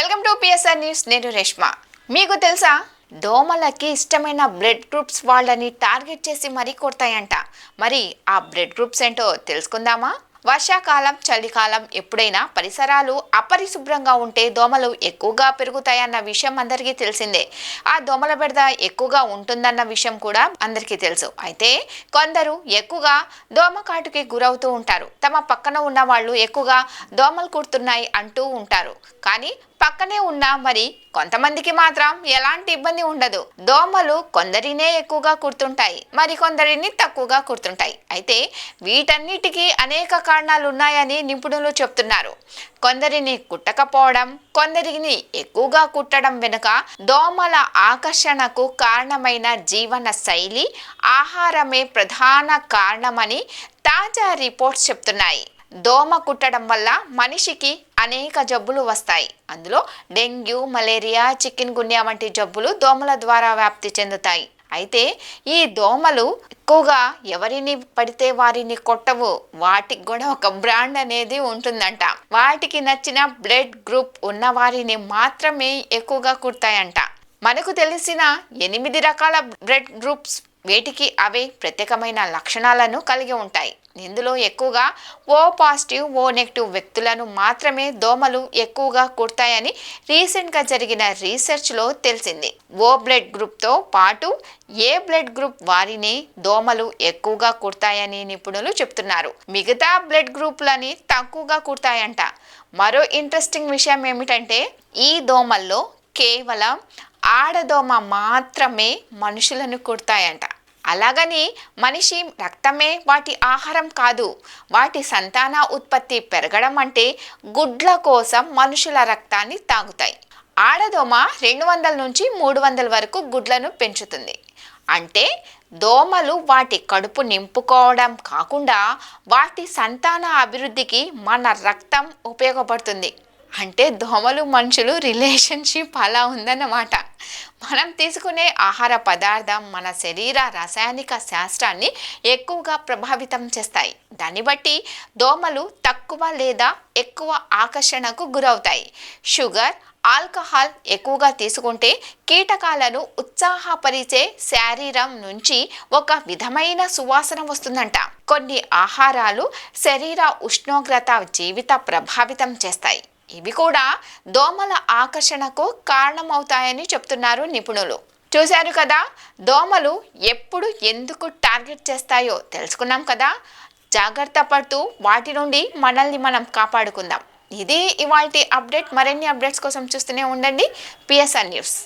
Welcome to PSR news. నేను రేష్మ. మీకు తెలుసా, దోమలకి ఇష్టమైన బ్లడ్ గ్రూప్స్ వాళ్ళని టార్గెట్ చేసి మరీ కొడతాయంట. మరి ఆ బ్లడ్ గ్రూప్స్ ఏంటో తెలుసుకుందామా? వర్షాకాలం, చలికాలం ఎప్పుడైనా పరిసరాలు అపరిశుభ్రంగా ఉంటే దోమలు ఎక్కువగా పెరుగుతాయన్న విషయం అందరికీ తెలిసిందే. ఆ దోమల బెడద ఎక్కువగా ఉంటుందన్న విషయం కూడా అందరికీ తెలుసు. అయితే కొందరు ఎక్కువగా దోమకాటుకి గురవుతూ ఉంటారు. తమ పక్కన ఉన్న వాళ్ళు ఎక్కువగా దోమలు కుడుతున్నాయి అంటూ ఉంటారు. కానీ పక్కనే ఉన్నా మరి కొంతమందికి మాత్రం ఎలాంటి ఇబ్బంది ఉండదు. దోమలు కొందరినే ఎక్కువగా కుడుతుంటాయి, మరి కొందరిని తక్కువగా కుడుతుంటాయి. అయితే వీటన్నిటికీ అనేక కారణాలు ఉన్నాయని నిపుణులు చెప్తున్నారు. కొందరిని కుట్టకపోవడం, కొందరిని ఎక్కువగా కుట్టడం వెనుక దోమల ఆకర్షణకు కారణమైన జీవన శైలి, ఆహారమే ప్రధాన కారణమని తాజా రిపోర్ట్స్ చెప్తున్నాయి. దోమ కుట్టడం వల్ల మనిషికి అనేక జబ్బులు వస్తాయి. అందులో డెంగ్యూ, మలేరియా, చికెన్ గున్యా వంటి జబ్బులు దోమల ద్వారా వ్యాప్తి చెందుతాయి. అయితే ఈ దోమలు ఎక్కువగా ఎవరిని పడితే వారిని కొట్టవు. వాటికి కూడా ఒక బ్రాండ్ అనేది ఉంటుందంట. వాటికి నచ్చిన బ్లడ్ గ్రూప్ ఉన్న వారిని మాత్రమే ఎక్కువగా కుడతాయంట. మనకు తెలిసిన 8 రకాల బ్లడ్ గ్రూప్స్ వేటికి అవే ప్రత్యేకమైన లక్షణాలను కలిగి ఉంటాయి. ఇందులో ఎక్కువగా ఓ పాజిటివ్, ఓ నెగిటివ్ వ్యక్తులను మాత్రమే దోమలు ఎక్కువగా కుడతాయని రీసెంట్గా జరిగిన రీసెర్చ్లో తెలిసింది. ఓ బ్లడ్ గ్రూప్తో పాటు ఏ బ్లడ్ గ్రూప్ వారిని దోమలు ఎక్కువగా కుడతాయని నిపుణులు చెప్తున్నారు. మిగతా బ్లడ్ గ్రూపులని తక్కువగా కుడతాయంట. మరో ఇంట్రెస్టింగ్ విషయం ఏమిటంటే, ఈ దోమల్లో కేవలం ఆడదోమ మాత్రమే మనుషులను కుడతాయంట. అలాగని మనిషి రక్తమే వాటి ఆహారం కాదు. వాటి సంతాన ఉత్పత్తి పెరగడం అంటే గుడ్ల కోసం మనుషుల రక్తాన్ని తాగుతాయి. ఆడదోమ 200 నుంచి 300 వరకు గుడ్లను పెంచుతుంది. అంటే దోమలు వాటి కడుపు నింపుకోవడం కాకుండా వాటి సంతాన అభివృద్ధికి మన రక్తం ఉపయోగపడుతుంది. అంటే దోమలు మనుషులు రిలేషన్షిప్ అలా ఉందన్నమాట. మనం తీసుకునే ఆహార పదార్థం మన శరీర రసాయనిక శాస్త్రాన్ని ఎక్కువగా ప్రభావితం చేస్తాయి. దాన్ని బట్టి దోమలు తక్కువ లేదా ఎక్కువ ఆకర్షణకు గురవుతాయి. షుగర్, ఆల్కహాల్ ఎక్కువగా తీసుకుంటే కీటకాలను ఉత్సాహపరిచే శరీరం నుంచి ఒక విధమైన సువాసన వస్తుందంట. కొన్ని ఆహారాలు శరీర ఉష్ణోగ్రత జీవిత ప్రభావితం చేస్తాయి. ఇవి కూడా దోమల ఆకర్షణకు కారణమవుతాయని చెప్తున్నారు నిపుణులు. చూశారు కదా, దోమలు ఎప్పుడు ఎందుకు టార్గెట్ చేస్తాయో తెలుసుకున్నాం కదా. జాగ్రత్త పడుతూ వాటి నుండి మనల్ని మనం కాపాడుకుందాం. ఇది ఇవాల్టి అప్డేట్. మరిన్ని అప్డేట్స్ కోసం చూస్తూనే ఉండండి పిఎస్ఆర్ న్యూస్.